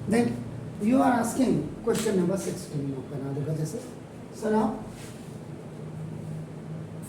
Then you are asking question number 16 आपका ना देखो जैसे so now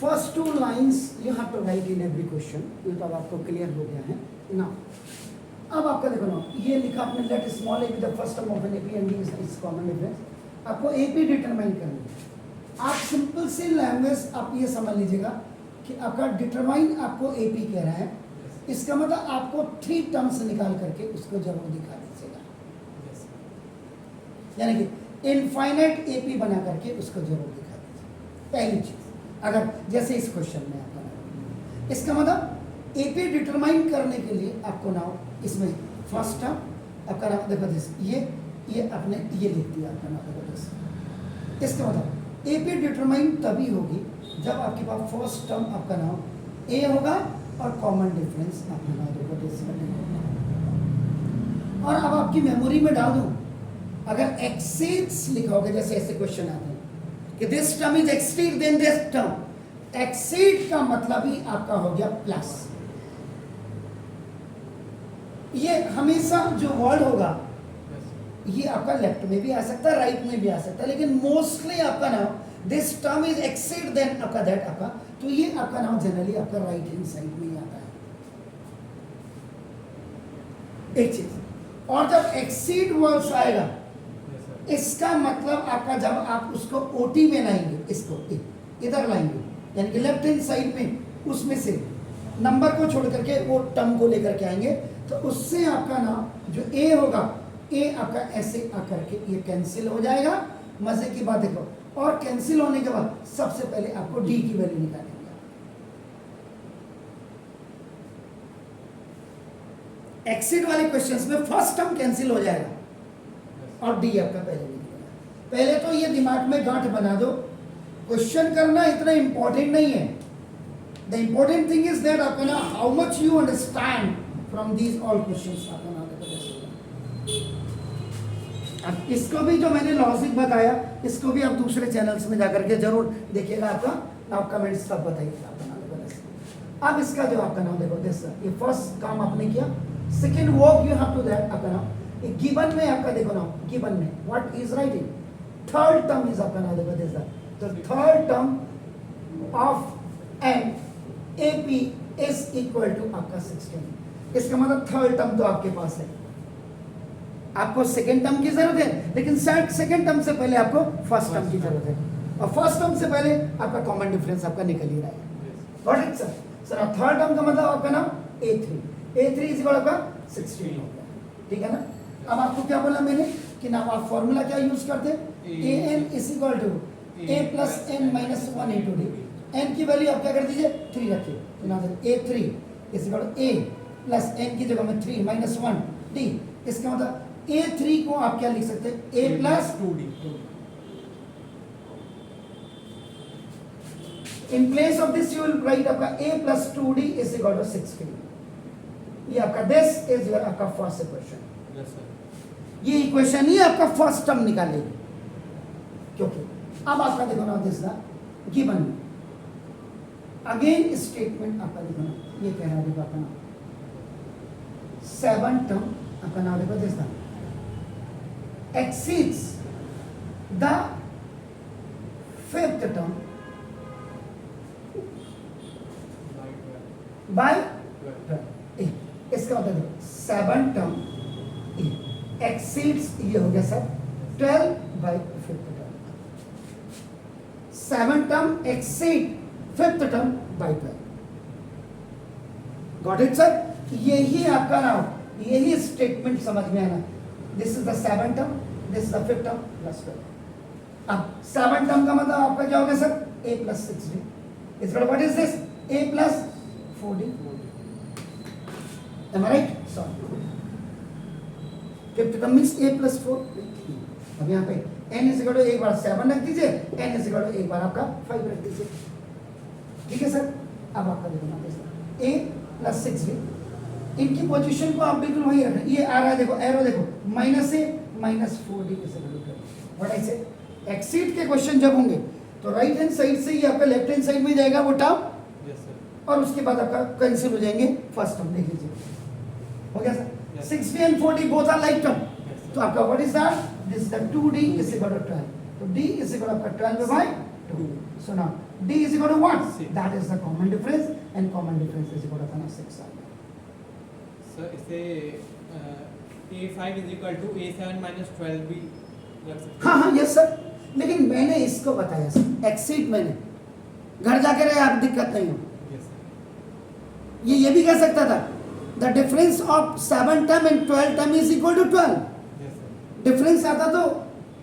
first two lines you have to write in every question, ये तो अब आपको क्लियर हो गया है ना। अब आपका देखो ना ये लिखा आपने let small A be the first term of an AP and is common difference. आपको एपी डिटरमाइन करनी है। आप सिंपल सी लैंग्वेज आप ये समझ लीजिएगा कि आपका डिटरमाइन आपको एपी कह रहा है, इसका मतलब आपको 3 टर्म्स निकाल करके उसको जरूर दिखा दीजिएगा, यानी कि इनफाइनाइट एपी बना करके उसको जरूर दिखा दीजिए। पहली चीज अगर जैसे इस क्वेश्चन में आपका इसका मतलब एपी डिटरमाइन करने के लिए आपको नाउ इसमें फर्स्ट टर्म आपका नाम देखो जैसे ये आपने ये लिख दिया आपका नाम देखो जैसे, इसका मतलब एपी डिटरमाइन तभी होगी जब आपके पास फर्स्ट टर्म आपका नाम ए होगा और कॉमन डिफरेंस आपका नाम देखो जैसे। और अब आपकी मेमोरी में डाल दूं, अगर एक्सीड्स लिखोगे जैसे ऐसे क्वेश्चन आते हैं कि this term is exceed then this term, exceed का मतलब ही आपका हो गया प्लस। ये हमेशा जो वर्ड होगा ये आपका लेफ्ट में भी आ सकता है, राइट में भी आ सकता है, लेकिन मोस्टली आपका नाम this term is exceed then आपका दैट आपका, तो ये आपका नाम जनरली आपका राइट हैंड साइड में ही आता है। एक चीज और जब एक्सीड वर्ड्स आएगा इसका मतलब आपका जब आप उसको ओटी में लाएंगे, इसको इधर लाएंगे यानी कि लेफ्ट हैंड साइड में उसमें से नंबर को छोड़ करके वो टर्म को लेकर के आएंगे, तो उससे आपका नाम जो ए होगा ए आपका ऐसे आकर के ये कैंसिल हो जाएगा। मजे की बात देखो, और कैंसिल होने के बाद सबसे पहले आपको डी की वैल्यू निकालेंगे। एक्सीड वाले क्वेश्चंस में फर्स्ट टर्म कैंसिल हो जाएगा और डी आपका पहले निकलेगा। पहले तो ये दिमाग में गांठ बना दो, क्वेश्चन करना इतना इंपॉर्टेंट नहीं है। The important thing is that आपका ना how much you understand from these all questions आपका ना। अब इसको भी जो मैंने लॉजिक बताया इसको भी आप दूसरे चैनल्स में जाकर के जरूर देखिएगा। आपका आप कमेंट्स तक बताइएगा आपका नाम। अब इसका जो आपका नाम देखो दिस ये फर्स्ट काम आपने किया, second work you have to that आपका नाम गिवन में आपका देखो ना गिवन में what is writing third term is आपका नाम देखो this the third term of an AP is equal to आपका 16। इसका मतलब थर्ड टर्म तो आपके पास है, आपको सेकंड टर्म की जरूरत है, लेकिन सेकंड टर्म से पहले आपको फर्स्ट टर्म की जरूरत है, और फर्स्ट टर्म से पहले आपका कॉमन डिफरेंस आपका निकल ही रहा है। Got it sir? Sir third term का मतलब आपका नाम a3 इज इक्वल आपका 16 हो गया, ठीक है ना। अब आपको क्या बोला मैंने कि ना आप फॉर्मूला क्या यूज करते हैं, an is equal to a plus n minus 1 into d. n की वैल्यू आप क्या कर दीजिए 3 रखिए, तो ना a3 is equal to a plus n की जगह में 3 माइनस 1 d। इसका मतलब A3 को आप क्या लिख सकते हैं A plus 2D। In place of this you will write आपका A plus 2D is equal to 16। ये आपका दिस इज योर आपका फर्स्ट इक्वेशन। यस सर, ये इक्वेशन ही आपका फर्स्ट टर्म निकालेगी, क्योंकि अब आपका देखो ना this the given again statement आपका देखो ना ये कह रहा है, देखो आपका नाम 7 टर्म आपका नाम देखो this the exceeds the fifth term by 12। इसका मतलब 7 टर्म exceeds ये हो गया sir 12 by 5th term। 7 term exceed 5th term by 12। Got it sir? यही आपका नाम, यही स्टेटमेंट समझ में आना। This is the 7 term, this is the 5th term plus 12। अब 7 टर्म का मतलब आपका क्या हो गया sir a plus 6d is what is this a plus 4d। am I right? So 5th term means a plus 4। अब यहाँ पे n इज इक्वल टू एक बार 7 रख दीजिए, n इज इक्वल टू एक बार आपका 5 रख दीजिए, ठीक है सर। अब आपका देखो a प्लस 6d, इनकी पोजीशन को आप बिल्कुल वही रखें। ये आ रहा है देखो एरो देखो माइनस ए माइनस 4d के व्हाट आई से। एक्सीड के क्वेश्चन जब होंगे तो राइट हैंड साइड से ये आपका लेफ्ट हैंड साइड में जाएगा वो टर्म, और उसके बाद आपका कैंसिल हो जाएंगे फर्स्ट टर्म। देख लीजिए हो गया sir. 60 and 40 both are like term, तो आपका what is that, this the 2d is equal to 12, तो d is equal to 12/2. So now d is equal to what, that is the common difference, and common difference is equal to 6. Sir इसे a5 is equal to a7 minus 12 भी रख सकते हैं. हाँ yes sir, लेकिन मैंने इसको बताया सर, एक्सीड मैंने घर जाके रहे, आप दिक्कत नहीं हो. Yes, sir. ये भी कह सकता था the difference of 7 term and 12 term is equal to 12. Yes, sir. Difference आता तो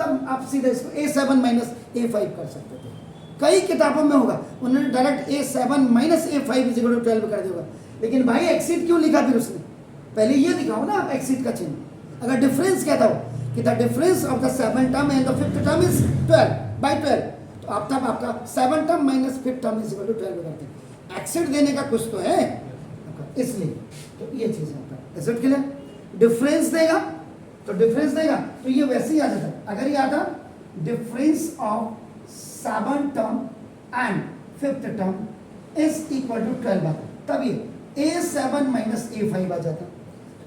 तब आप सीधे इसको a7 माइनस a5 कर सकते थे. कई किताबों में होगा, उन्होंने direct a7 minus a5 is equal to 12 कर दिया. लेकिन भाई एक्सीड क्यों लिखा फिर उसने, पहले ये दिखाओ ना आप एक्सीड का चिन्ह. अगर डिफरेंस कहता हो कि the difference of the 7 term and the 5th term is 12/12, तो आप तब आपका 7 term minus 5th term is equal to 12 करते हैं. एक्सीड देने का कुछ तो है, इसलिए तो ये चीज है आपका एक्सीड के लिए. डिफरेंस देगा तो डिफरेंस देगा तो ये वैसे ही आ जाता. अगर ये आता difference of 7 term and 5th term is equal to 12 आता, तब ये a7 माइनस a5 आ जाता.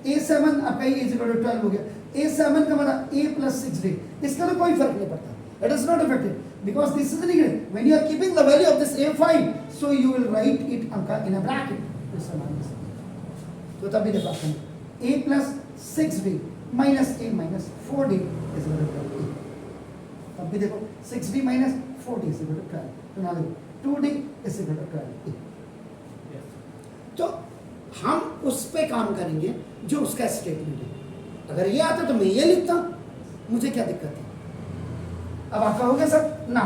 a7 आपका ये इज इक्वल टू 12 हो गया. a7 का मतलब a प्लस 6d, इसका तो कोई फर्क नहीं पड़ता, it is not effective because this is negative. When you are keeping the value of this a5, so you will write it in a bracket. तो तभी देखो आपको a plus 6d minus a minus 4d is equal to 12. तब भी देखो 6d minus 4d is equal to 12, तो ना देखो 2d इज इक्वल टू 12. तो हम उस पे काम करेंगे जो उसका स्टेटमेंट है. अगर ये आता तो मैं ये लिखता, मुझे क्या दिक्कत है. अब आपका हो गया सर ना.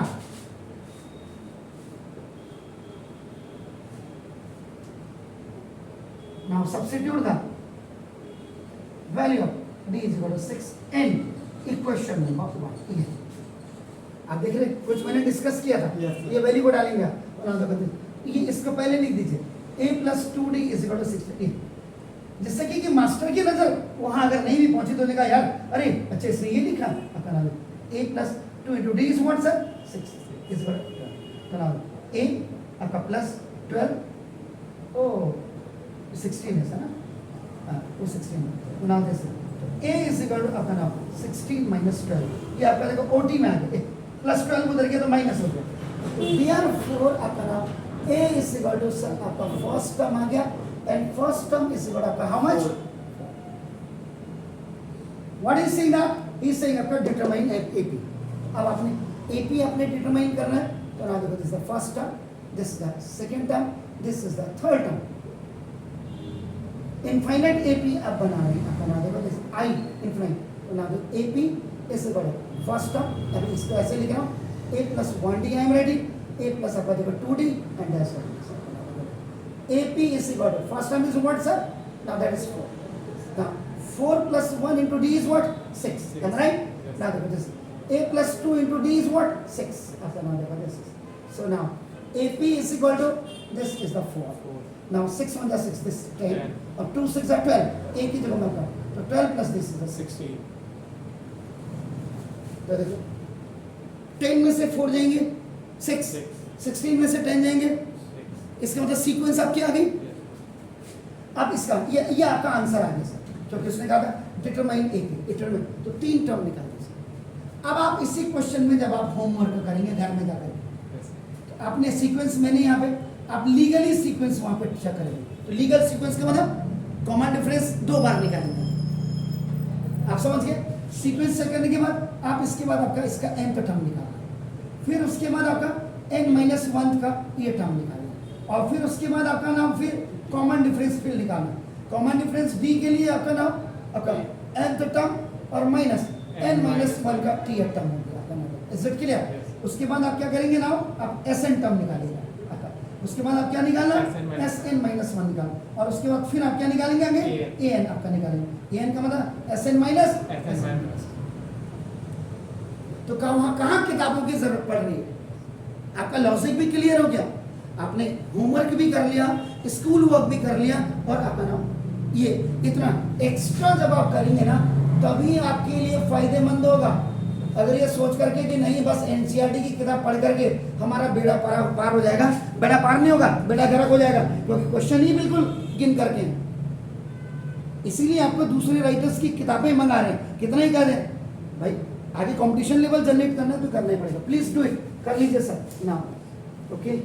Now substitute the value of d is equal to 6 in equation number 1. आप देख रहे कुछ मैंने डिस्कस किया था. Yes, ये वैल्यू को डालेंगे आप, ये इसको पहले लिख दीजिए a plus 2d is equal to 6d, जिससे कि मास्टर की नजर वहां अगर नहीं भी पहुंची तो लिखा यार अरे अच्छे से ये लिखा आपका नाम a plus 2 into D is what sir 6 is equal to a आपका प्लस 12 ओ 16 है सर ना, वो 16 तो नाम जैसे a इज इक्वल टू आपका नाम 16 माइनस 12. ये आपका देखो ओटी में आ गया, प्लस 12 उधर गया तो माइनस हो गया. देयरफॉर आपका नाम a is equal to sir आपका फर्स्ट टर्म आ गया and first term is equal to how much? What is saying that? He is saying आपका determine AP. अब आपने AP आपने determine करना है, तो now देखो this is the first term, this is the second term, this is the third term. Infinite AP आप बना रहे हैं, आपका now देखो this I infinite, तो now AP is equal to first term. अभी इसको ऐसे लिख रहा हूँ a plus 1d I am writing, a plus आपका देखो 2d and that's all. AP is equal to first term is what sir? Now that is 4. Now 4 plus 1 into d is what? 6. Am I right? Yes. Now look at this. A plus 2 into d is what? 6. After now look at this. So now AP is equal to this is the 4. Now 6 1 the 6. This 10. Or 2 6 are 12. A की जगह में क्या? तो 12 plus this is the 16. तो देखो 10 में से 4 जाएंगे 6. 16 में से 10 जाएंगे. इसका मतलब सीक्वेंस आपकी आ गई. अब इसका ये आपका आंसर आ गया सर, क्योंकि उसने कहा था डिटरमाइन AP डिटरमाइन, तो 3 टर्म निकाल दीजिए. अब आप इसी क्वेश्चन में जब आप होमवर्क करेंगे घर में जाकर, तो आपने सीक्वेंस में नहीं, यहाँ पे आप लीगली सीक्वेंस वहाँ पे चेक करेंगे. तो लीगल सीक्वेंस का मतलब कॉमन डिफरेंस 2 बार निकालेंगे. आप समझ गए. सीक्वेंस चेक करने के बाद आप इसके बाद आपका इसका n का टर्म निकालना, फिर उसके बाद आपका n माइनस 1 का ये टर्म निकालना, और फिर उसके बाद आपका नाम फिर कॉमन डिफरेंस फिर निकालना. कॉमन डिफरेंस d के लिए आपका नाम आपका nth टर्म और माइनस n माइनस 1 का tth टर्म हो गया आपका नाम. Is it clear? उसके बाद आप क्या करेंगे नाउ, आप sn टर्म निकालेंगे आपका. उसके बाद आप क्या निकालना, sn माइनस 1 निकालना, और उसके बाद फिर आप क्या निकालेंगे आगे an आपका निकालेंगे. an का मतलब sn माइनस sn. तो कहाँ किताबों की जरूरत पड़ रही है. आपका लॉजिक भी क्लियर हो गया, आपने होमवर्क भी कर लिया, स्कूल वर्क भी कर लिया, और आपका नाम ये इतना एक्स्ट्रा जब आप करेंगे ना तभी आपके लिए फायदेमंद होगा. अगर ये सोच करके कि नहीं बस एनसीईआरटी की किताब पढ़ करके हमारा बेड़ा पार हो जाएगा, बेड़ा पार नहीं होगा, बेड़ा गर्क हो जाएगा, क्योंकि क्वेश्चन ही बिल्कुल गिन करके हैं. इसीलिए आपको दूसरे राइटर्स की किताबें मंगा रहे हैं, कितना ही कह दें भाई, आगे कंपटीशन लेवल जनरेट करना है तो करना ही पड़ेगा। प्लीज डू इट, कर लीजिए सर ना, ओके।